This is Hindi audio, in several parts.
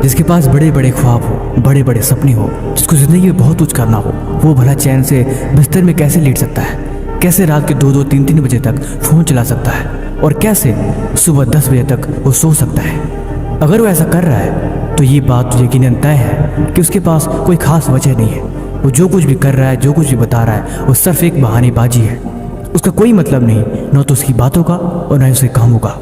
जिसके पास बड़े बड़े ख्वाब हो, बड़े बड़े सपने हो, जिसको ज़िंदगी में बहुत कुछ करना हो, वो भला चैन से बिस्तर में कैसे लेट सकता है? कैसे रात के 2-2, 3-3 बजे तक फ़ोन चला सकता है? और कैसे सुबह 10 बजे तक वो सो सकता है? अगर वो ऐसा कर रहा है तो ये बात तो यकीनन तय है कि उसके पास कोई ख़ास वजह नहीं है। वो जो कुछ भी कर रहा है, जो कुछ भी बता रहा है, वो सिर्फ एक बहानेबाजी है। उसका कोई मतलब नहीं, न तो उसकी बातों का और न ही उसके कामों का।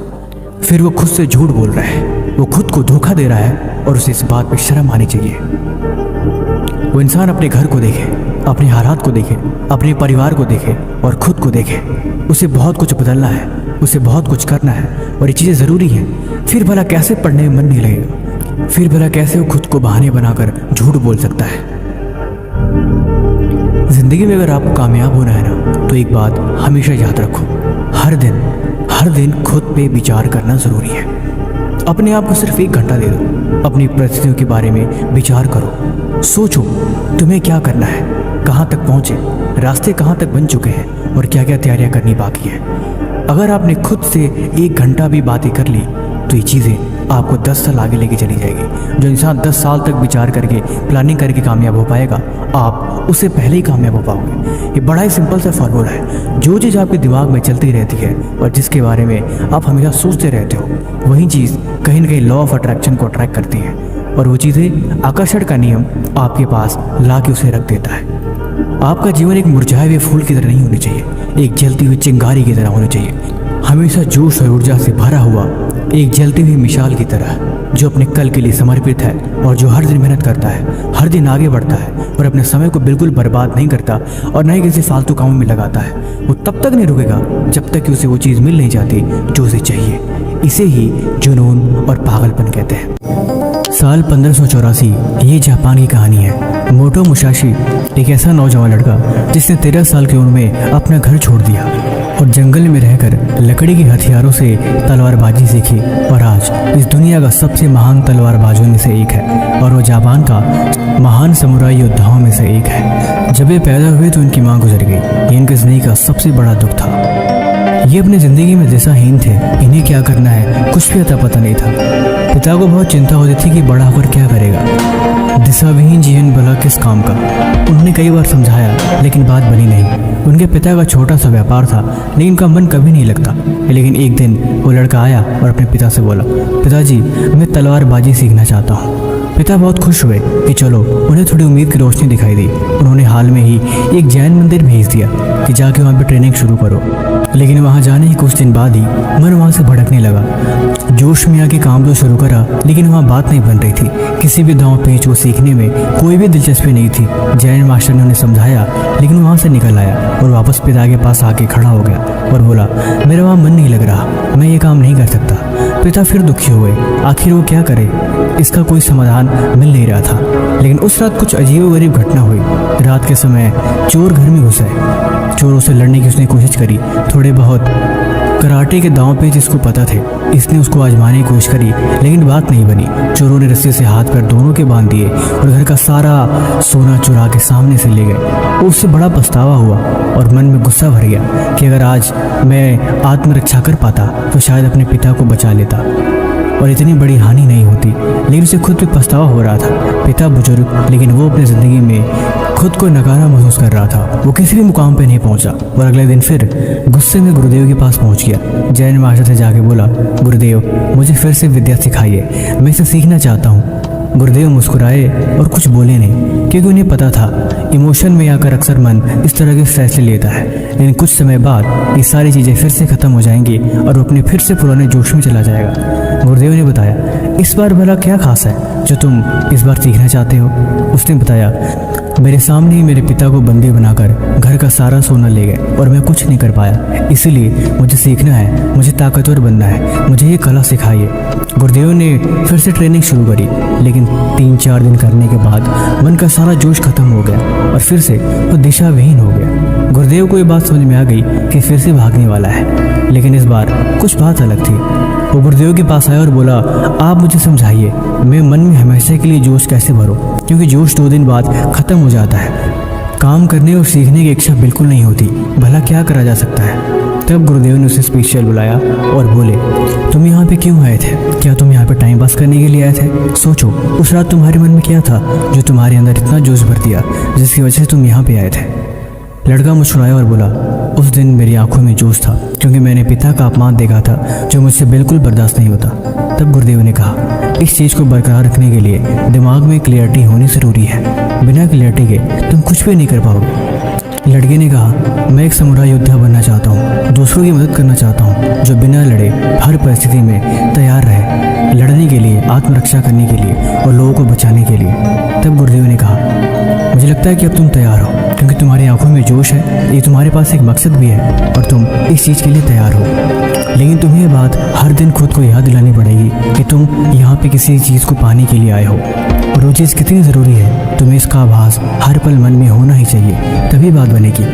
फिर वो खुद से झूठ बोल रहा है, वो खुद को धोखा दे रहा है और उसे इस बात पर शर्म आनी चाहिए। वो इंसान अपने घर को देखे, अपने हालात को देखे, अपने परिवार को देखे और खुद को देखे। उसे बहुत कुछ बदलना है, उसे बहुत कुछ करना है और ये चीज़ें ज़रूरी हैं। फिर भला कैसे पढ़ने में मन नहीं लगेगा? फिर भला कैसे वो खुद को बहाने बनाकर झूठ बोल सकता है? ज़िंदगी में अगर आपको कामयाब होना है ना, तो एक बात हमेशा याद रखो, हर दिन खुद पे विचार करना ज़रूरी है। अपने आप को सिर्फ 1 घंटा दे दो, अपनी परिस्थितियों के बारे में विचार करो, सोचो तुम्हें क्या करना है, कहाँ तक पहुँचे, रास्ते कहाँ तक बन चुके हैं और क्या क्या तैयारियाँ करनी बाकी है। अगर आपने खुद से 1 घंटा भी बातें कर ली तो ये चीज़ें आपको 10 साल आगे लेके चली जाएगी। जो इंसान 10 साल तक विचार करके, प्लानिंग करके कामयाब हो पाएगा, आप उससे पहले ही कामयाब हो पाओगे। ये बड़ा ही सिंपल सा फॉर्मूला है। जो चीज़ आपके दिमाग में चलती रहती है और जिसके बारे में आप हमेशा सोचते रहते हो, वही चीज़ कहीं ना कहीं लॉ ऑफ अट्रैक्शन को अट्रैक्ट करती है और वो चीज़ें आकर्षण का नियम आपके पास ला के उसे रख देता है। आपका जीवन एक मुरझाए हुए फूल की तरह नहीं होनी चाहिए, एक जलती हुई चिंगारी की तरह होनी चाहिए। हमेशा जोश और ऊर्जा से भरा हुआ एक जलती हुई मिसाल की तरह, जो अपने कल के लिए समर्पित है और जो हर दिन मेहनत करता है, हर दिन आगे बढ़ता है और अपने समय को बिल्कुल बर्बाद नहीं करता और न ही किसी फालतू कामों में लगाता है। वो तब तक नहीं रुकेगा जब तक कि उसे वो चीज़ मिल नहीं जाती जो उसे चाहिए। इसे ही जुनून और पागलपन कहते हैं। साल 1584, ये जापान की कहानी है। मोटो मुसाशी एक ऐसा नौजवान लड़का जिसने 13 साल की उम्र में अपना घर छोड़ दिया और जंगल में रहकर लकड़ी के हथियारों से तलवारबाजी सीखी और आज इस दुनिया का सबसे महान तलवारबाजों में से एक है और वो जापान का महान समुराई योद्धाओं में से एक है। जब ये पैदा हुए तो इनकी माँ गुजर गई। ये इनकी जिंदगी का सबसे बड़ा दुख था। ये अपनी ज़िंदगी में दिशाहीन थे, इन्हें क्या करना है कुछ भी अता पता नहीं था। पिता को बहुत चिंता होती थी कि बड़ा होकर क्या करेगा, दिशाविहीन जीवन भला किस काम का। उन्होंने कई बार समझाया लेकिन बात बनी नहीं। उनके पिता का छोटा सा व्यापार था लेकिन उनका मन कभी नहीं लगता। लेकिन एक दिन वो लड़का आया और अपने पिता से बोला, पिताजी मैं तलवारबाजी सीखना चाहता हूँ। पिता बहुत खुश हुए कि चलो। उन्हें थोड़ी उम्मीद की रोशनी दिखाई दी। उन्होंने हाल में ही एक जैन मंदिर भेज दिया कि जाके वहाँ पे ट्रेनिंग शुरू करो। लेकिन वहाँ जाने के कुछ दिन बाद ही मन वहाँ से भड़कने लगा। जोश में आके काम तो शुरू करा लेकिन वहाँ बात नहीं बन रही थी। किसी भी दांव पेच को सीखने में कोई भी दिलचस्पी नहीं थी। जैन मास्टर ने उन्हें समझाया लेकिन वहाँ से निकल आया और वापस पिता के पास आके खड़ा हो गया और बोला, मेरा वहाँ मन नहीं लग रहा, मैं ये काम नहीं कर सकता। पिता फिर दुखी हुए। आखिर वो क्या करे, इसका कोई समाधान मिल नहीं रहा था। लेकिन उस रात कुछ अजीबोगरीब घटना हुई। रात के समय चोर घर में घुस आए। चोरों से लड़ने की उसने कोशिश करी। थोड़े बहुत कराटे के दांव पेच इसको पता थे। इसने उसको आजमाने की कोशिश करी लेकिन बात नहीं बनी। चोरों ने रस्सी से हाथ पैर दोनों के बांध दिए और घर का सारा सोना चुरा के सामने से ले गए। उससे बड़ा पछतावा हुआ और मन में गुस्सा भर गया कि अगर आज मैं आत्मरक्षा कर पाता तो शायद अपने पिता को बचा लेता और इतनी बड़ी हानि नहीं होती। लेकिन उसे खुद पे पछतावा हो रहा था। पिता बुजुर्ग लेकिन वो अपनी ज़िंदगी में खुद को नकारा महसूस कर रहा था। वो किसी भी मुकाम पे नहीं पहुंचा और अगले दिन फिर गुस्से में गुरुदेव के पास पहुंच गया। जैन मास्टर से जाके बोला, गुरुदेव मुझे फिर से विद्या सिखाइए, मैं इसे सीखना चाहता हूँ। गुरुदेव मुस्कुराए और कुछ बोले नहीं क्योंकि उन्हें पता था इमोशन में आकर अक्सर मन इस तरह के फैसले लेता है। लेकिन कुछ समय बाद ये सारी चीज़ें फिर से ख़त्म हो जाएंगी और वो अपने फिर से पुराने जोश में चला जाएगा। गुरुदेव ने बताया, इस बार भला क्या खास है जो तुम इस बार सीखना चाहते हो? उसने बताया, मेरे सामने ही मेरे पिता को बंदी बनाकर घर का सारा सोना ले गए और मैं कुछ नहीं कर पाया। इसीलिए मुझे सीखना है, मुझे ताकतवर बनना है, मुझे ये कला सिखाइए। गुरुदेव ने फिर से ट्रेनिंग शुरू करी लेकिन 3-4 दिन करने के बाद मन का सारा जोश खत्म हो गया और फिर से वो दिशाविहीन हो गया। गुरुदेव को ये बात समझ में आ गई कि फिर से भागने वाला है। लेकिन इस बार कुछ बात अलग थी। वो गुरुदेव के पास आया और बोला, आप मुझे समझाइए, मैं मन में हमेशा के लिए जोश कैसे भरूं? क्योंकि जोश 2 दिन बाद ख़त्म हो जाता है। काम करने और सीखने की इच्छा बिल्कुल नहीं होती। भला क्या करा जा सकता है? तब गुरुदेव ने उसे स्पेशल बुलाया और बोले, तुम यहाँ पे क्यों आए थे? क्या तुम यहाँ पे टाइम पास करने के लिए आए थे? सोचो उस रात तुम्हारे मन में क्या था जो तुम्हारे अंदर इतना जोश भर दिया जिसकी वजह से तुम यहाँ पे आए थे। लड़का मुस्कुराया और बोला, उस दिन मेरी आंखों में जोश था क्योंकि मैंने पिता का अपमान देखा था जो मुझसे बिल्कुल बर्दाश्त नहीं होता। तब गुरुदेव ने कहा, इस चीज़ को बरकरार रखने के लिए दिमाग में क्लियरिटी होनी ज़रूरी है। बिना क्लियरिटी के तुम कुछ भी नहीं कर पाओगे। लड़के ने कहा, मैं एक समुराई योद्धा बनना चाहता हूँ, दूसरों की मदद करना चाहता हूँ, जो बिना लड़े हर परिस्थिति में तैयार रहे, लड़ने के लिए, आत्मरक्षा करने के लिए और लोगों को बचाने के लिए। तब गुरुदेव ने कहा, मुझे लगता है कि अब तुम तैयार हो क्योंकि तुम्हारी आंखों में जोश है, ये तुम्हारे पास एक मकसद भी है और तुम इस चीज़ के लिए तैयार हो। लेकिन तुम्हें ये बात हर दिन खुद को याद दिलानी पड़ेगी कि तुम यहाँ पे किसी चीज़ को पाने के लिए आए हो और वो चीज़ कितनी ज़रूरी है, तुम्हें इसका आभास हर पल मन में होना ही चाहिए, तभी बात बनेगी।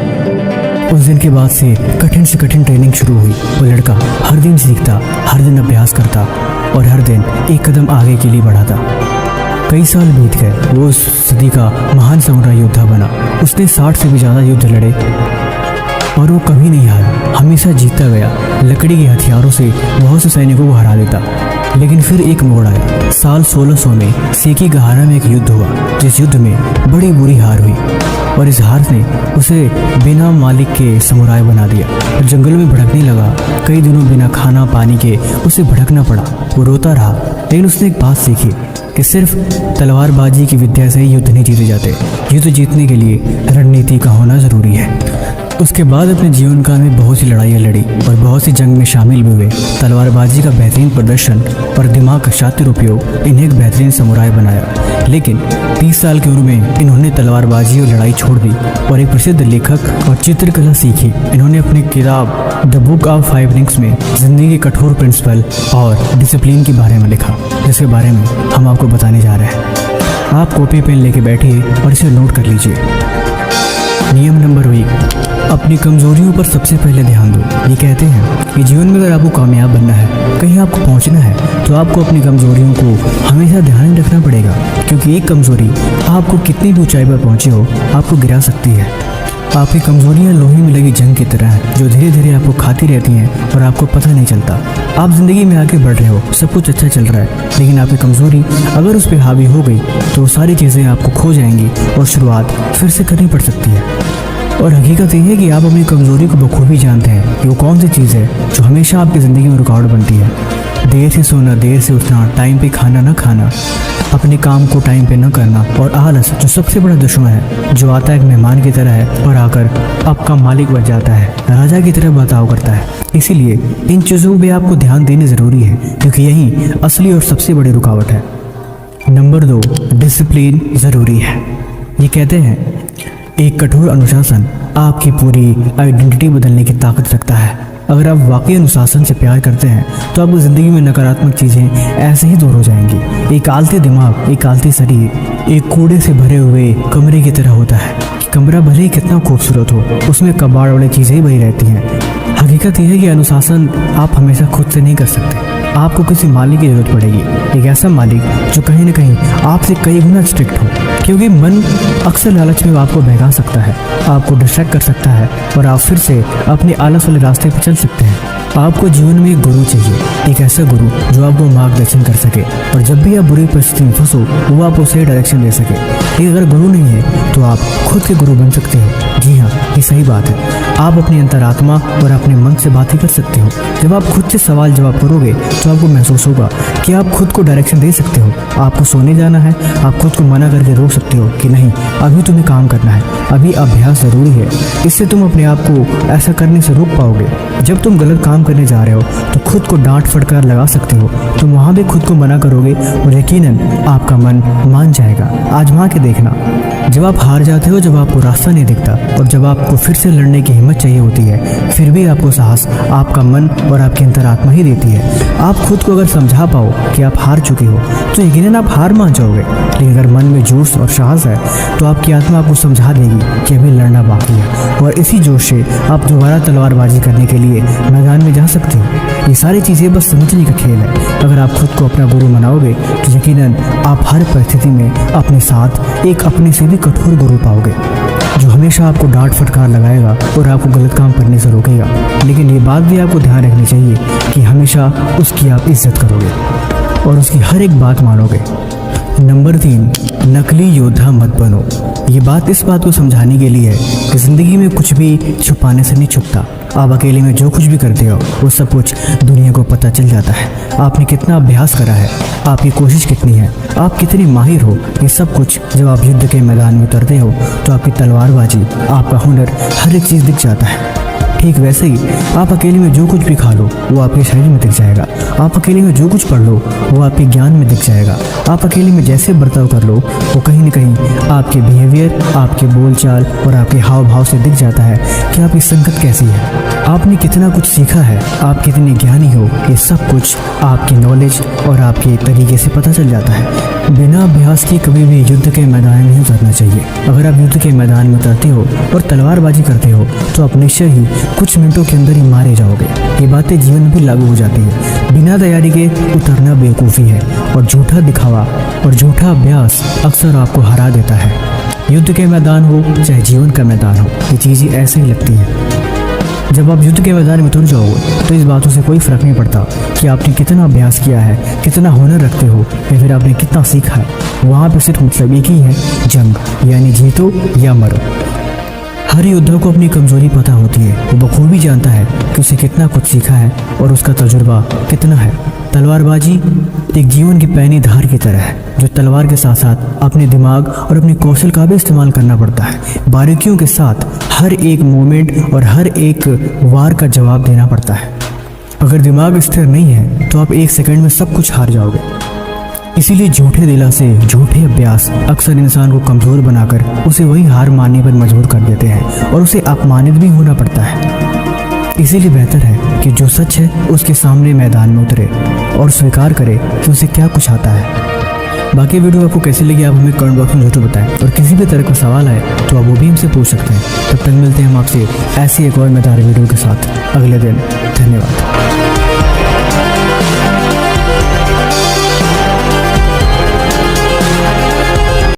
उस दिन के बाद से कठिन ट्रेनिंग शुरू हुई। वो लड़का हर दिन सीखता, हर दिन अभ्यास करता और हर दिन एक कदम आगे के लिए बढ़ाता। कई साल बीत गए, वो उस सदी का महान समुराई योद्धा बना। उसने 60 से भी ज़्यादा युद्ध लड़े और वो कभी नहीं हारा, हमेशा जीतता गया। लकड़ी के हथियारों से बहुत से सैनिकों को हरा देता। लेकिन फिर एक मोड़ आया। साल 1600 में सेकीगाहारा में एक युद्ध हुआ, जिस युद्ध में बड़ी बुरी हार हुई और इस हार ने उसे बिना मालिक के समुराई बना दिया और जंगलों में भटकने लगा। कई दिनों बिना खाना पानी के उसे भटकना पड़ा। वो रोता रहा, लेकिन उसने एक बात सीखी कि सिर्फ तलवारबाजी की विद्या से ही युद्ध नहीं जीते जाते। युद्ध जीतने के लिए रणनीति का होना ज़रूरी है। उसके बाद अपने जीवन काल में बहुत सी लड़ाइयाँ लड़ी और बहुत सी जंग में शामिल भी हुए। तलवारबाजी का बेहतरीन प्रदर्शन और दिमाग का शातिर उपयोग इन्हें एक बेहतरीन समुराई बनाया। लेकिन 30 साल की उम्र में इन्होंने तलवारबाजी और लड़ाई छोड़ दी और एक प्रसिद्ध लेखक और चित्रकला सीखी। इन्होंने अपनी किताब द बुक ऑफ 5 रिंग्स में जिंदगी के कठोर प्रिंसिपल और डिसिप्लिन के बारे में लिखा, जिसके बारे में हम आपको बताने जा रहे हैं। आप कॉपी पेन लेके बैठिए और इसे नोट कर लीजिए। नियम नंबर 1, अपनी कमजोरियों पर सबसे पहले ध्यान दो। ये कहते हैं कि जीवन में अगर आपको कामयाब बनना है, कहीं आपको पहुंचना है, तो आपको अपनी कमजोरियों को हमेशा ध्यान में रखना पड़ेगा, क्योंकि एक कमजोरी आपको कितनी भी ऊंचाई पर पहुंचे हो, आपको गिरा सकती है। आपकी कमजोरियां लोहे में लगी जंग की तरह हैं, जो धीरे धीरे आपको खाती रहती हैं और आपको पता नहीं चलता। आप जिंदगी में आगे बढ़ रहे हो, सब कुछ अच्छा चल रहा है, लेकिन आपकी कमजोरी अगर उस पर हावी हो गई तो वो सारी चीज़ें आपको खो जाएंगी और शुरुआत फिर से करनी पड़ सकती है। और हकीकत यह है कि आप अपनी कमजोरी को बखूबी जानते हैं कि वो कौन सी चीज़ है जो हमेशा आपकी ज़िंदगी में रुकावट बनती है। देर से सोना, देर से उठना, टाइम पे खाना न खाना, अपने काम को टाइम पे न करना और आलस, जो सबसे बड़ा दुश्मन है, जो आता है एक मेहमान की तरह है और आकर आपका मालिक बन जाता है, राजा की तरह बर्ताव करता है। इसीलिए इन चीज़ों पे आपको ध्यान देने ज़रूरी है, क्योंकि यही असली और सबसे बड़ी रुकावट है। नंबर 2, डिसिप्लिन ज़रूरी है। ये कहते हैं एक कठोर अनुशासन आपकी पूरी आइडेंटिटी बदलने की ताकत रखता है। अगर आप वाकई अनुशासन से प्यार करते हैं तो आपकी ज़िंदगी में नकारात्मक चीज़ें ऐसे ही दूर हो जाएंगी। एक आलती दिमाग, एक आलती शरीर एक कूड़े से भरे हुए कमरे की तरह होता है। कमरा भले ही कितना खूबसूरत हो, उसमें कबाड़ वाली चीज़ें ही भरी रहती हैं। हकीकत यह है कि अनुशासन आप हमेशा खुद से नहीं कर सकते, आपको किसी मालिक की ज़रूरत पड़ेगी। एक ऐसा मालिक जो कहीं ना कहीं आपसे कई गुना स्ट्रिक्ट हो, क्योंकि मन अक्सर लालच में आपको बहका सकता है, आपको डिस्ट्रैक्ट कर सकता है और आप फिर से अपने आलस वाले रास्ते पर चल सकते हैं। आपको जीवन में एक गुरु चाहिए, एक ऐसा गुरु जो आपको मार्गदर्शन कर सके और जब भी आप बुरी परिस्थिति में फंसो वो आपको सही डायरेक्शन दे सके। लेकिन अगर गुरु नहीं है तो आप खुद के गुरु बन सकते हो। जी हाँ, ये सही बात है। आप अपनी अंतरात्मा और अपने मन से बात ही कर सकते हो। जब आप खुद से सवाल जवाब करोगे तो आपको महसूस होगा कि आप खुद को डायरेक्शन दे सकते हो। आपको सोने जाना है, आप खुद को मना करके रोक सकते हो कि नहीं, अभी तुम्हें काम करना है, अभी अभ्यास ज़रूरी है। इससे तुम अपने आप को ऐसा करने से रोक पाओगे। जब तुम गलत काम करने जा रहे हो तो खुद को डांट फटकार लगा सकते हो, तुम वहाँ भी खुद को मना करोगे और यकीनन आपका मन मान जाएगा। आजमा के देखना। जब आप हार जाते हो, जब आपको रास्ता नहीं दिखता और जब आपको फिर से लड़ने की हिम्मत चाहिए होती है, फिर भी आपको साहस आपका मन और आपकी अंतरात्मा ही देती है। आप खुद को अगर समझा पाओ कि आप हार चुके हो तो यकीनन आप हार मान जाओगे। लेकिन अगर मन में जोश और साहस है तो आपकी आत्मा आपको समझा देगी कि अभी लड़ना बाकी है और इसी जोश से आप दोबारा तलवारबाजी करने के लिए मैदान में जा सकते हो। ये सारी चीज़ें बस समझने का खेल है। अगर आप खुद को अपना गुरु बनाओगे तो यकीनन आप हर परिस्थिति में अपने साथ एक अपने से भी कठोर गुरु पाओगे। जो हमेशा आपको डांट फटकार लगाएगा और आपको गलत काम करने से रोकेगा। लेकिन ये बात भी आपको ध्यान रखनी चाहिए कि हमेशा उसकी आप इज्जत करोगे और उसकी हर एक बात मानोगे। नंबर 3, नकली योद्धा मत बनो। ये बात इस बात को समझाने के लिए है कि ज़िंदगी में कुछ भी छुपाने से नहीं छुपता। आप अकेले में जो कुछ भी करते हो वो सब कुछ दुनिया को पता चल जाता है। आपने कितना अभ्यास करा है, आपकी कोशिश कितनी है, आप कितने माहिर हो, ये सब कुछ जब आप युद्ध के मैदान में उतरते हो तो आपकी तलवारबाजी, आपका हुनर, हर एक चीज़ दिख जाता है। ठीक वैसे ही आप अकेले में जो कुछ भी खा लो वो आपके शरीर में दिख जाएगा। आप अकेले में जो कुछ पढ़ लो वो आपके ज्ञान में दिख जाएगा। आप अकेले में जैसे बर्ताव कर लो वो कहीं न कहीं आपके बिहेवियर, आपके बोलचाल और आपके हाव भाव से दिख जाता है कि आपकी संगत कैसी है, आपने कितना कुछ सीखा है, आप कितने ज्ञानी हो। ये सब कुछ आपकी नॉलेज और आपके तरीके से पता चल जाता है। बिना अभ्यास के कभी भी युद्ध के मैदान में नहीं उतरना चाहिए। अगर आप युद्ध के मैदान में उतरते हो और तलवारबाजी करते हो तो आप निश्चय ही कुछ मिनटों के अंदर ही मारे जाओगे। ये बातें जीवन में भी लागू हो जाती है। बिना तैयारी के उतरना बेवकूफ़ी है और झूठा दिखावा और झूठा अभ्यास अक्सर आपको हरा देता है। युद्ध के मैदान हो चाहे जीवन का मैदान हो, ये चीज़ें ऐसे ही लगती हैं। जब आप युद्ध के मैदान में उतर जाओगे तो इस बातों से कोई फ़र्क नहीं पड़ता कि आपने कितना अभ्यास किया है, कितना हुनर रखते हो या फिर आपने कितना सीखा है। वहाँ पर सिर्फ मतलब एक ही है, जंग, यानी जीतो या मरो। हर योद्धा को अपनी कमज़ोरी पता होती है। वो बखूबी जानता है कि उसे कितना कुछ सीखा है और उसका तजुर्बा कितना है। तलवारबाजी एक जीवन की पैनी धार की तरह है जो तलवार के साथ साथ अपने दिमाग और अपने कौशल का भी इस्तेमाल करना पड़ता है। बारीकियों के साथ हर एक मोमेंट और हर एक वार का जवाब देना पड़ता है। अगर दिमाग स्थिर नहीं है तो आप 1 सेकंड में सब कुछ हार जाओगे। इसीलिए झूठे दिलासे, झूठे अभ्यास अक्सर इंसान को कमज़ोर बनाकर उसे वही हार मानने पर मजबूर कर देते हैं और उसे अपमानित भी होना पड़ता है। इसीलिए बेहतर है कि जो सच है उसके सामने मैदान में उतरे और स्वीकार करे कि उसे क्या कुछ आता है। बाकी वीडियो आपको कैसी लगी आप हमें कमेंट बॉक्स में जरूर बताएं और किसी भी तरह का सवाल है तो आप वो भी हमसे पूछ सकते हैं। तब तक मिलते हैं हम आपसे ऐसी एक और मजेदार वीडियो के साथ अगले दिन। धन्यवाद।